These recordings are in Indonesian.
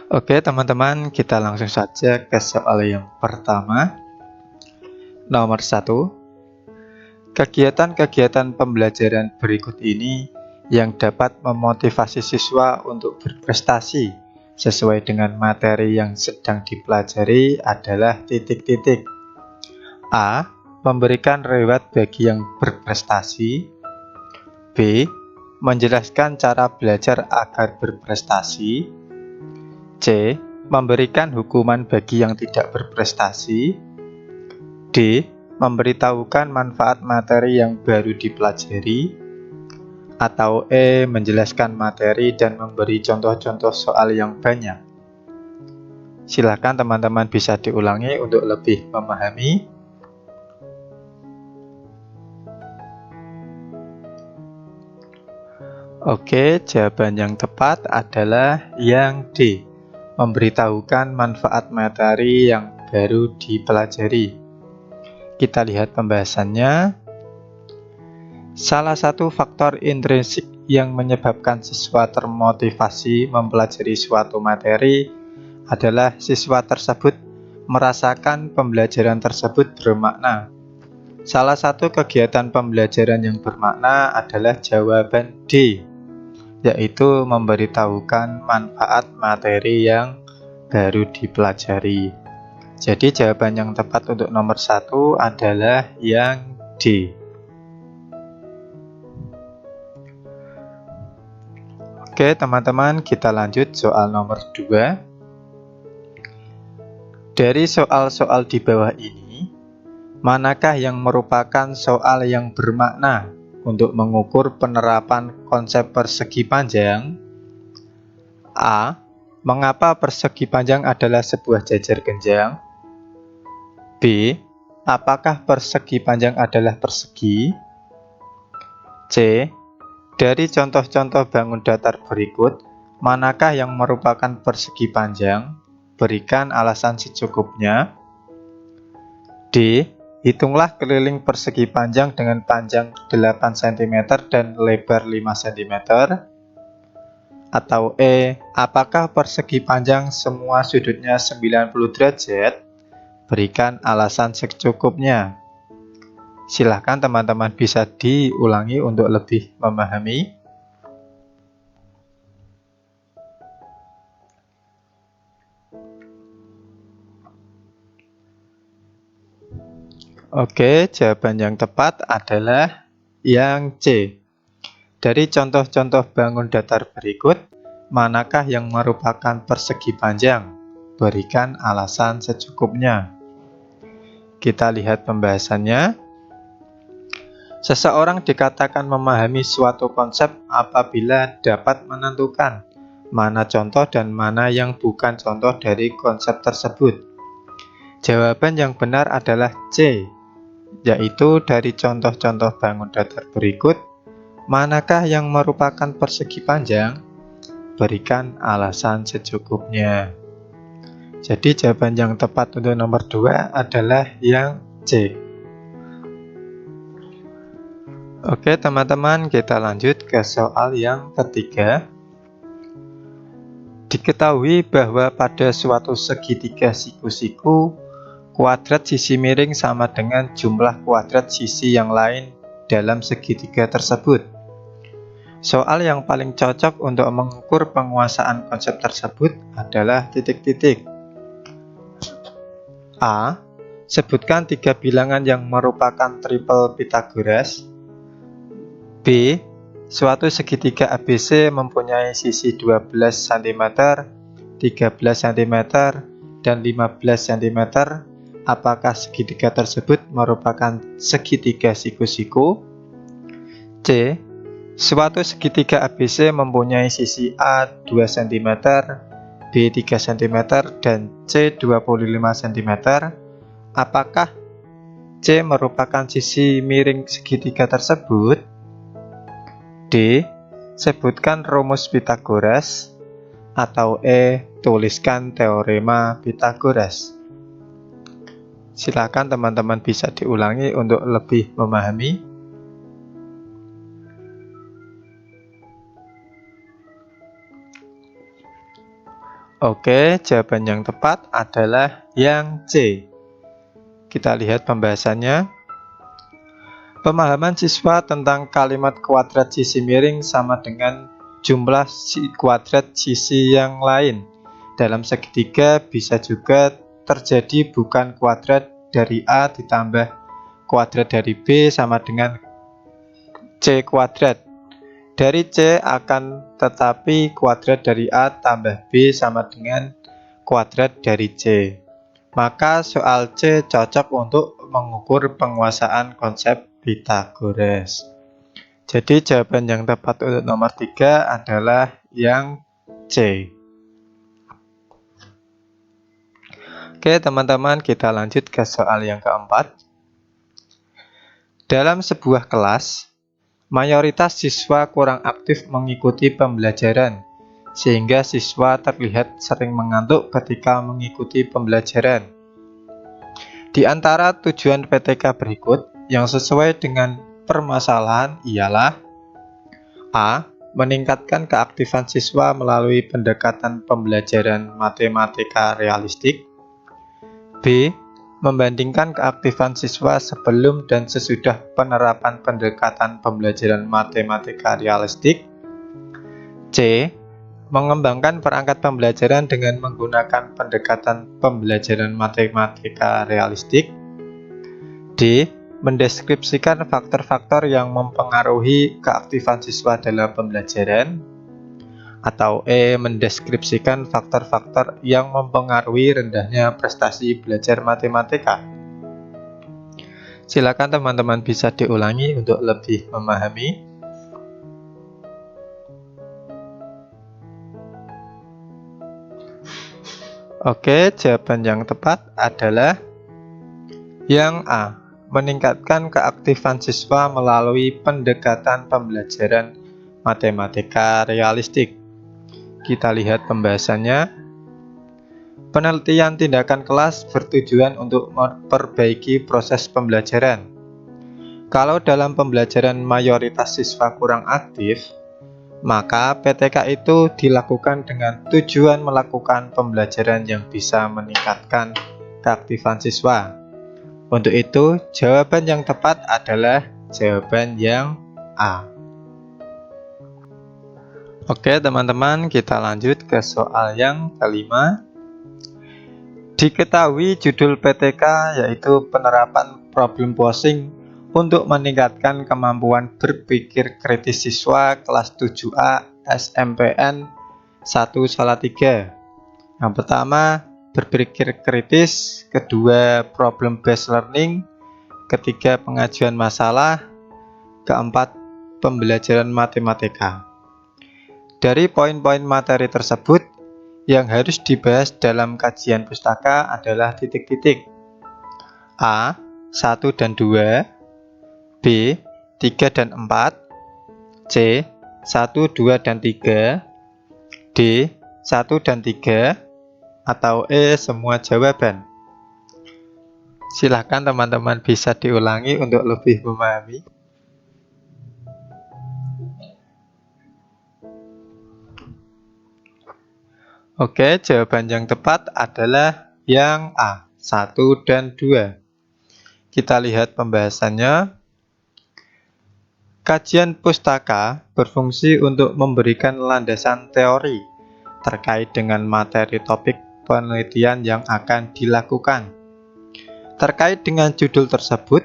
Oke teman-teman, kita langsung saja ke soal yang pertama. Nomor 1. Kegiatan-kegiatan pembelajaran berikut ini yang dapat memotivasi siswa untuk berprestasi sesuai dengan materi yang sedang dipelajari adalah titik-titik. A. Memberikan reward bagi yang berprestasi. B. Menjelaskan cara belajar agar berprestasi. C. Memberikan hukuman bagi yang tidak berprestasi. D. Memberitahukan manfaat materi yang baru dipelajari. Atau E. Menjelaskan materi dan memberi contoh-contoh soal yang banyak. Silakan teman-teman bisa diulangi untuk lebih memahami. Oke, jawaban yang tepat adalah yang D. Memberitahukan manfaat materi yang baru dipelajari. Kita lihat pembahasannya. Salah satu faktor intrinsik yang menyebabkan siswa termotivasi mempelajari suatu materi adalah siswa tersebut merasakan pembelajaran tersebut bermakna. Salah satu kegiatan pembelajaran yang bermakna adalah jawaban D, yaitu memberitahukan manfaat materi yang baru dipelajari. Jadi jawaban yang tepat untuk nomor 1 adalah yang D. Oke teman-teman, kita lanjut soal nomor 2. Dari soal-soal di bawah ini, manakah yang merupakan soal yang bermakna untuk mengukur penerapan konsep persegi panjang? A. Mengapa persegi panjang adalah sebuah jajar genjang? B. Apakah persegi panjang adalah persegi? C. Dari contoh-contoh bangun datar berikut, manakah yang merupakan persegi panjang? Berikan alasan secukupnya. D. Hitunglah keliling persegi panjang dengan panjang 8 cm dan lebar 5 cm. Atau E. Apakah persegi panjang semua sudutnya 90 derajat? Berikan alasan secukupnya. Silahkan teman-teman bisa diulangi untuk lebih memahami. Oke, jawaban yang tepat adalah yang C. Dari contoh-contoh bangun datar berikut, manakah yang merupakan persegi panjang? Berikan alasan secukupnya. Kita lihat pembahasannya. Seseorang dikatakan memahami suatu konsep apabila dapat menentukan mana contoh dan mana yang bukan contoh dari konsep tersebut. Jawaban yang benar adalah C, yaitu dari contoh-contoh bangun datar berikut, manakah yang merupakan persegi panjang? Berikan alasan secukupnya. Jadi jawaban yang tepat untuk nomor 2 adalah yang C. Oke teman-teman, kita lanjut ke soal yang ketiga. Diketahui bahwa pada suatu segitiga siku-siku, kuadrat sisi miring sama dengan jumlah kuadrat sisi yang lain dalam segitiga tersebut. Soal yang paling cocok untuk mengukur penguasaan konsep tersebut adalah titik-titik. A. Sebutkan 3 bilangan yang merupakan triple Pythagoras. B. Suatu segitiga ABC mempunyai sisi 12 cm, 13 cm, dan 15 cm. Apakah segitiga tersebut merupakan segitiga siku-siku? C. Suatu segitiga ABC mempunyai sisi A 2 cm, B 3 cm, dan C 25 cm. Apakah C merupakan sisi miring segitiga tersebut? D. Sebutkan rumus Pythagoras. Atau E. Tuliskan teorema Pythagoras. Silakan teman-teman bisa diulangi untuk lebih memahami. Oke, jawaban yang tepat adalah yang C. Kita lihat pembahasannya. Pemahaman siswa tentang kalimat kuadrat sisi miring sama dengan jumlah kuadrat sisi yang lain. Dalam segitiga bisa juga terjadi bukan kuadrat dari A ditambah kuadrat dari B sama dengan C kuadrat. Dari C akan tetapi kuadrat dari A tambah B sama dengan kuadrat dari C. Maka soal C cocok untuk mengukur penguasaan konsep Pythagoras. Jadi jawaban yang tepat untuk nomor 3 adalah yang C. Oke teman-teman, kita lanjut ke soal yang keempat. Dalam sebuah kelas, mayoritas siswa kurang aktif mengikuti pembelajaran, sehingga siswa terlihat sering mengantuk ketika mengikuti pembelajaran. Di antara tujuan PTK berikut yang sesuai dengan permasalahan ialah A. Meningkatkan keaktifan siswa melalui pendekatan pembelajaran matematika realistik. B. Membandingkan keaktifan siswa sebelum dan sesudah penerapan pendekatan pembelajaran matematika realistik. C. Mengembangkan perangkat pembelajaran dengan menggunakan pendekatan pembelajaran matematika realistik. D. Mendeskripsikan faktor-faktor yang mempengaruhi keaktifan siswa dalam pembelajaran. Atau E. Mendeskripsikan faktor-faktor yang mempengaruhi rendahnya prestasi belajar matematika. Silakan teman-teman bisa diulangi untuk lebih memahami. Oke, jawaban yang tepat adalah yang A. Meningkatkan keaktifan siswa melalui pendekatan pembelajaran matematika realistik. Kita lihat pembahasannya. Penelitian tindakan kelas bertujuan untuk memperbaiki proses pembelajaran. Kalau dalam pembelajaran mayoritas siswa kurang aktif, maka PTK itu dilakukan dengan tujuan melakukan pembelajaran yang bisa meningkatkan keaktifan siswa. Untuk itu, jawaban yang tepat adalah jawaban yang A. Oke teman-teman, kita lanjut ke soal yang kelima. Diketahui judul PTK yaitu penerapan problem posing untuk meningkatkan kemampuan berpikir kritis siswa kelas 7A SMPN 1 Salatiga. Yang pertama, berpikir kritis, kedua, problem based learning, ketiga, pengajuan masalah, keempat, pembelajaran matematika. Dari poin-poin materi tersebut, yang harus dibahas dalam kajian pustaka adalah titik-titik A. 1 dan 2, B. 3 dan 4, C. 1, 2 dan 3, D. 1 dan 3, atau E. Semua jawaban. Silahkan teman-teman bisa diulangi untuk lebih memahami. Oke, jawaban yang tepat adalah yang A, 1 dan 2. Kita lihat pembahasannya. Kajian pustaka berfungsi untuk memberikan landasan teori terkait dengan materi topik penelitian yang akan dilakukan. Terkait dengan judul tersebut,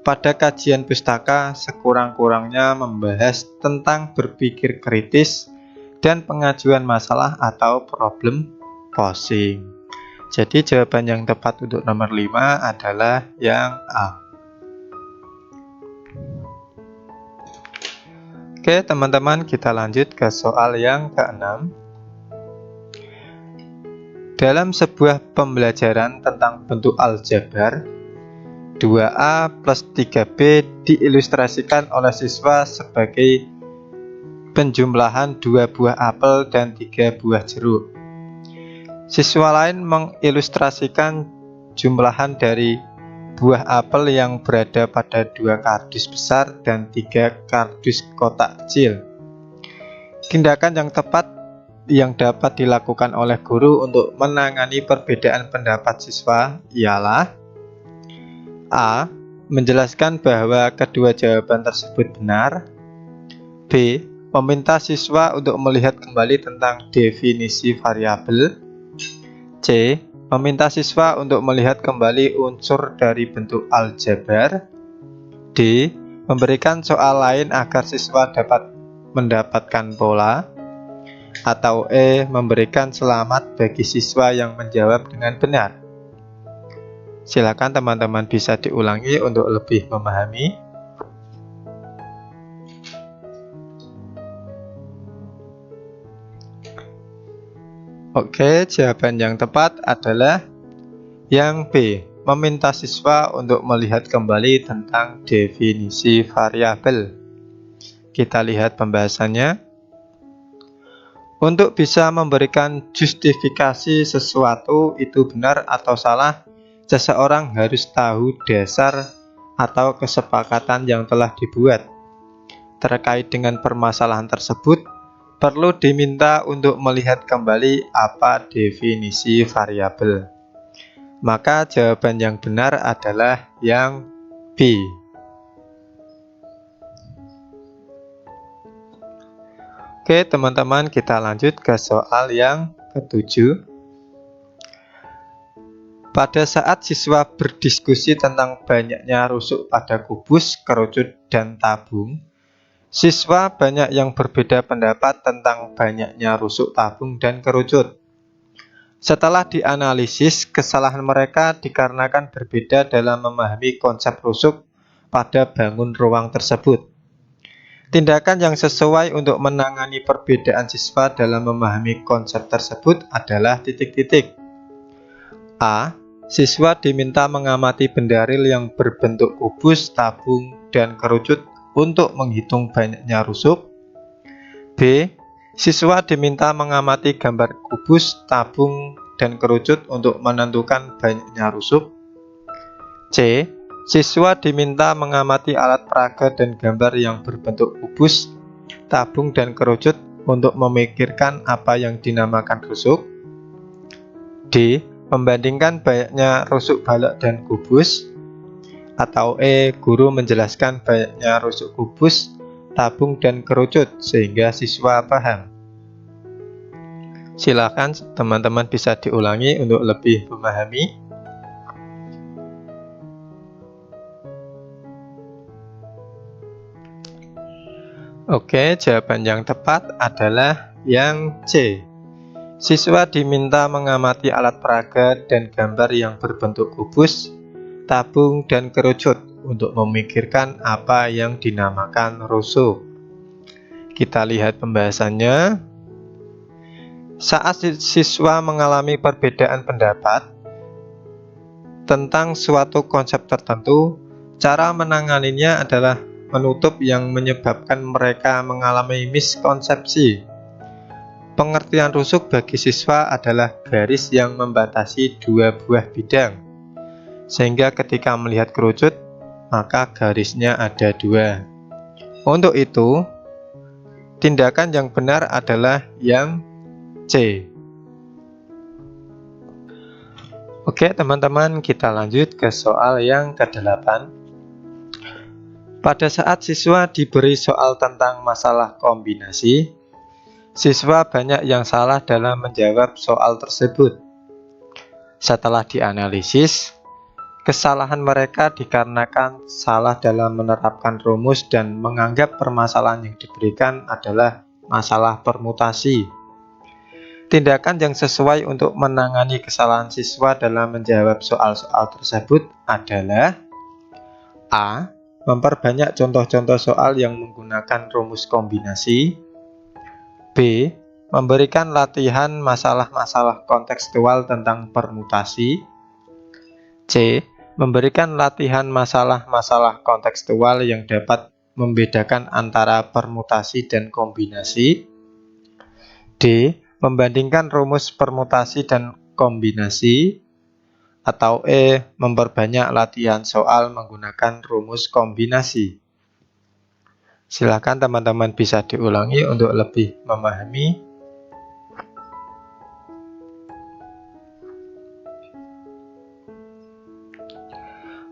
pada kajian pustaka sekurang-kurangnya membahas tentang berpikir kritis dan pengajuan masalah atau problem posing. Jadi jawaban yang tepat untuk nomor 5 adalah yang A. Oke teman-teman, kita lanjut ke soal yang ke-6. Dalam sebuah pembelajaran tentang bentuk aljabar, 2A plus 3B diilustrasikan oleh siswa sebagai penjumlahan 2 buah apel dan 3 buah jeruk. Siswa lain mengilustrasikan jumlahan dari buah apel yang berada pada 2 kardus besar dan 3 kardus kotak kecil. Tindakan yang tepat yang dapat dilakukan oleh guru untuk menangani perbedaan pendapat siswa ialah A. Menjelaskan bahwa kedua jawaban tersebut benar. B. Meminta siswa untuk melihat kembali tentang definisi variabel. C. Meminta siswa untuk melihat kembali unsur dari bentuk aljabar. D. Memberikan soal lain agar siswa dapat mendapatkan pola. Atau E. Memberikan selamat bagi siswa yang menjawab dengan benar. Silakan teman-teman bisa diulangi untuk lebih memahami. Oke, jawaban yang tepat adalah yang B. Meminta siswa untuk melihat kembali tentang definisi variabel. Kita lihat pembahasannya. Untuk bisa memberikan justifikasi sesuatu itu benar atau salah, seseorang harus tahu dasar atau kesepakatan yang telah dibuat. Terkait dengan permasalahan tersebut, perlu diminta untuk melihat kembali apa definisi variabel. Maka jawaban yang benar adalah yang B. Oke teman-teman, kita lanjut ke soal yang ke-7. Pada saat siswa berdiskusi tentang banyaknya rusuk pada kubus, kerucut, dan tabung, siswa banyak yang berbeda pendapat tentang banyaknya rusuk, tabung, dan kerucut. Setelah dianalisis, kesalahan mereka dikarenakan berbeda dalam memahami konsep rusuk pada bangun ruang tersebut. Tindakan yang sesuai untuk menangani perbedaan siswa dalam memahami konsep tersebut adalah titik-titik. A. Siswa diminta mengamati benda real yang berbentuk kubus, tabung, dan kerucut untuk menghitung banyaknya rusuk. B. Siswa diminta mengamati gambar kubus, tabung, dan kerucut untuk menentukan banyaknya rusuk. C. Siswa diminta mengamati alat peraga dan gambar yang berbentuk kubus, tabung, dan kerucut untuk memikirkan apa yang dinamakan rusuk. D. Membandingkan banyaknya rusuk balok dan kubus. Atau E. Guru menjelaskan banyaknya rusuk kubus, tabung, dan kerucut sehingga siswa paham. Silakan teman-teman bisa diulangi untuk lebih memahami. Oke, jawaban yang tepat adalah yang C. Siswa diminta mengamati alat peraga dan gambar yang berbentuk kubus, tabung, dan kerucut untuk memikirkan apa yang dinamakan rusuk. Kita lihat pembahasannya. Saat siswa mengalami perbedaan pendapat tentang suatu konsep tertentu, cara menanganinya adalah menutup yang menyebabkan mereka mengalami miskonsepsi. Pengertian rusuk bagi siswa adalah garis yang membatasi dua buah bidang, sehingga ketika melihat kerucut, maka garisnya ada dua. Untuk itu, tindakan yang benar adalah yang C. Oke teman-teman, kita lanjut ke soal yang ke-8. Pada saat siswa diberi soal tentang masalah kombinasi, siswa banyak yang salah dalam menjawab soal tersebut. Setelah dianalisis, kesalahan mereka dikarenakan salah dalam menerapkan rumus dan menganggap permasalahan yang diberikan adalah masalah permutasi. Tindakan yang sesuai untuk menangani kesalahan siswa dalam menjawab soal-soal tersebut adalah A. Memperbanyak contoh-contoh soal yang menggunakan rumus kombinasi. B. Memberikan latihan masalah-masalah kontekstual tentang permutasi. C. Memberikan latihan masalah-masalah kontekstual yang dapat membedakan antara permutasi dan kombinasi. D. Membandingkan rumus permutasi dan kombinasi. Atau E. Memperbanyak latihan soal menggunakan rumus kombinasi. Silakan teman-teman bisa diulangi untuk lebih memahami.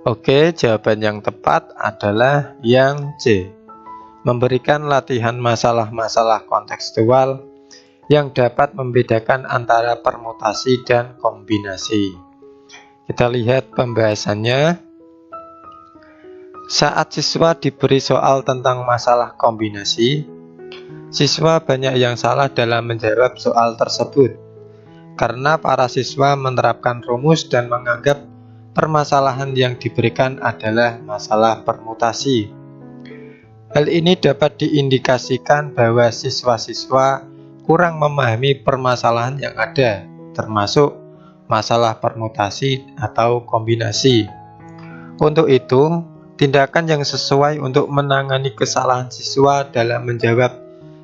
Oke, jawaban yang tepat adalah yang C. Memberikan latihan masalah-masalah kontekstual yang dapat membedakan antara permutasi dan kombinasi. Kita lihat pembahasannya. Saat siswa diberi soal tentang masalah kombinasi, siswa banyak yang salah dalam menjawab soal tersebut karena para siswa menerapkan rumus dan menganggap permasalahan yang diberikan adalah masalah permutasi. Hal ini dapat diindikasikan bahwa siswa-siswa kurang memahami permasalahan yang ada, termasuk masalah permutasi atau kombinasi. Untuk itu, tindakan yang sesuai untuk menangani kesalahan siswa dalam menjawab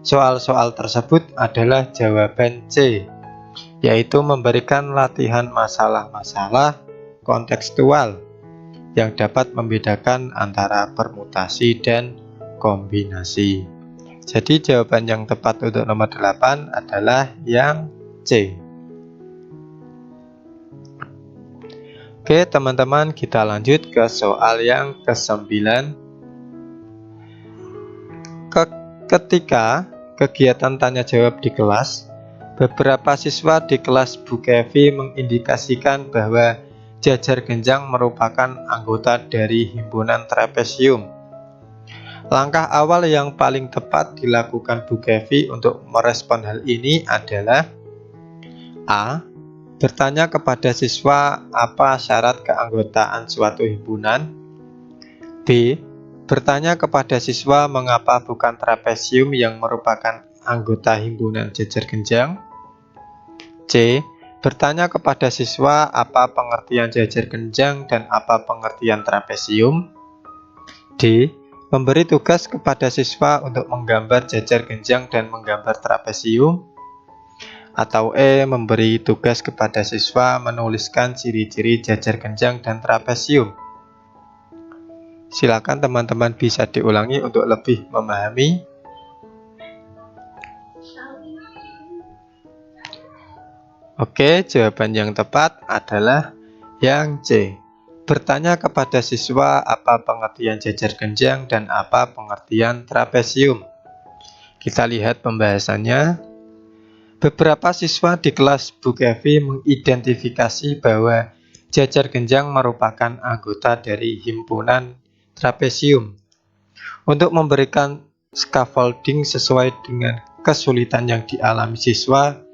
soal-soal tersebut adalah jawaban C, yaitu memberikan latihan masalah-masalah kontekstual yang dapat membedakan antara permutasi dan kombinasi. Jadi jawaban yang tepat untuk nomor 8 adalah yang C. Oke teman-teman, kita lanjut ke soal yang ke-9. Ketika kegiatan tanya jawab di kelas, beberapa siswa di kelas Bu Kevi mengindikasikan bahwa Jajar Genjang merupakan anggota dari himpunan trapesium. Langkah awal yang paling tepat dilakukan Bu Kevi untuk merespon hal ini adalah A. Bertanya kepada siswa apa syarat keanggotaan suatu himpunan. B. Bertanya kepada siswa mengapa bukan trapesium yang merupakan anggota himpunan Jajar Genjang. C. Bertanya kepada siswa apa pengertian Jajar Genjang dan apa pengertian trapesium. D. Memberi tugas kepada siswa untuk menggambar Jajar Genjang dan menggambar trapesium. Atau E. Memberi tugas kepada siswa menuliskan ciri-ciri Jajar Genjang dan trapesium. Silakan teman-teman bisa diulangi untuk lebih memahami. Oke, jawaban yang tepat adalah yang C. Bertanya kepada siswa apa pengertian Jajar Genjang dan apa pengertian trapesium. Kita lihat pembahasannya. Beberapa siswa di kelas Bu Kevi mengidentifikasi bahwa Jajar Genjang merupakan anggota dari himpunan trapesium. Untuk memberikan scaffolding sesuai dengan kesulitan yang dialami siswa,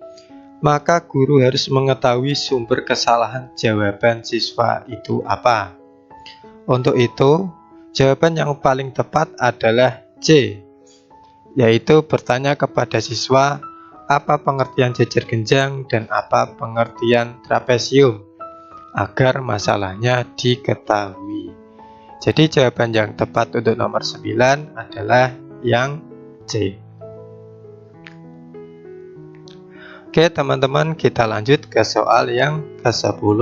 maka guru harus mengetahui sumber kesalahan jawaban siswa itu apa. Untuk itu, jawaban yang paling tepat adalah C, yaitu bertanya kepada siswa apa pengertian Jajar Genjang dan apa pengertian trapesium agar masalahnya diketahui. Jadi jawaban yang tepat untuk nomor 9 adalah yang C. Oke teman-teman, kita lanjut ke soal yang ke-10.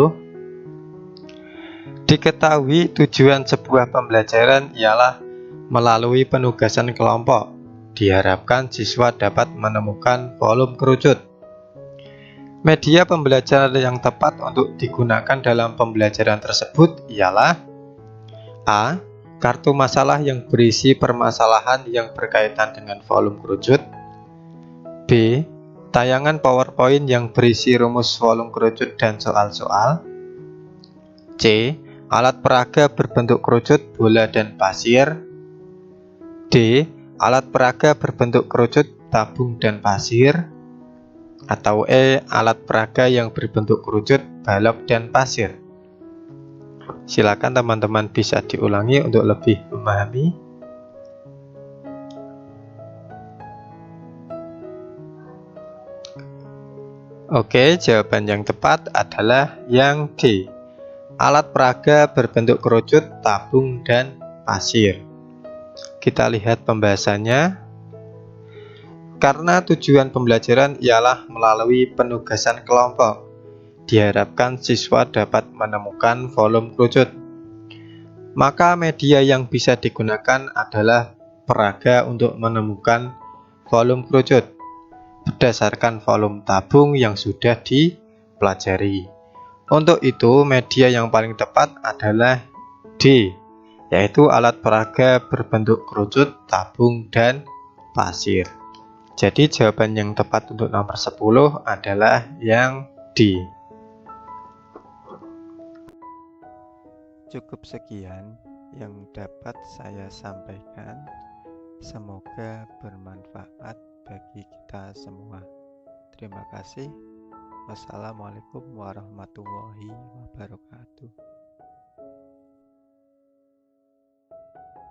Diketahui tujuan sebuah pembelajaran ialah melalui penugasan kelompok. Diharapkan siswa dapat menemukan volume kerucut. Media pembelajaran yang tepat untuk digunakan dalam pembelajaran tersebut ialah A. Kartu masalah yang berisi permasalahan yang berkaitan dengan volume kerucut. B. Tayangan PowerPoint yang berisi rumus volume kerucut dan soal-soal. C. Alat peraga berbentuk kerucut, bola dan pasir. D. Alat peraga berbentuk kerucut, tabung dan pasir. Atau E. Alat peraga yang berbentuk kerucut, balok dan pasir. Silakan teman-teman bisa diulangi untuk lebih memahami. Oke, jawaban yang tepat adalah yang D. Alat peraga berbentuk kerucut, tabung dan pasir. Kita lihat pembahasannya. Karena tujuan pembelajaran ialah melalui penugasan kelompok, diharapkan siswa dapat menemukan volume kerucut. Maka media yang bisa digunakan adalah peraga untuk menemukan volume kerucut berdasarkan volume tabung yang sudah dipelajari. Untuk itu, media yang paling tepat adalah D, yaitu alat peraga berbentuk kerucut, tabung, dan pasir. Jadi jawaban yang tepat untuk nomor 10 adalah yang D. Cukup sekian yang dapat saya sampaikan. Semoga bermanfaat bagi kita semua. Terima kasih. Wassalamualaikum warahmatullahi wabarakatuh.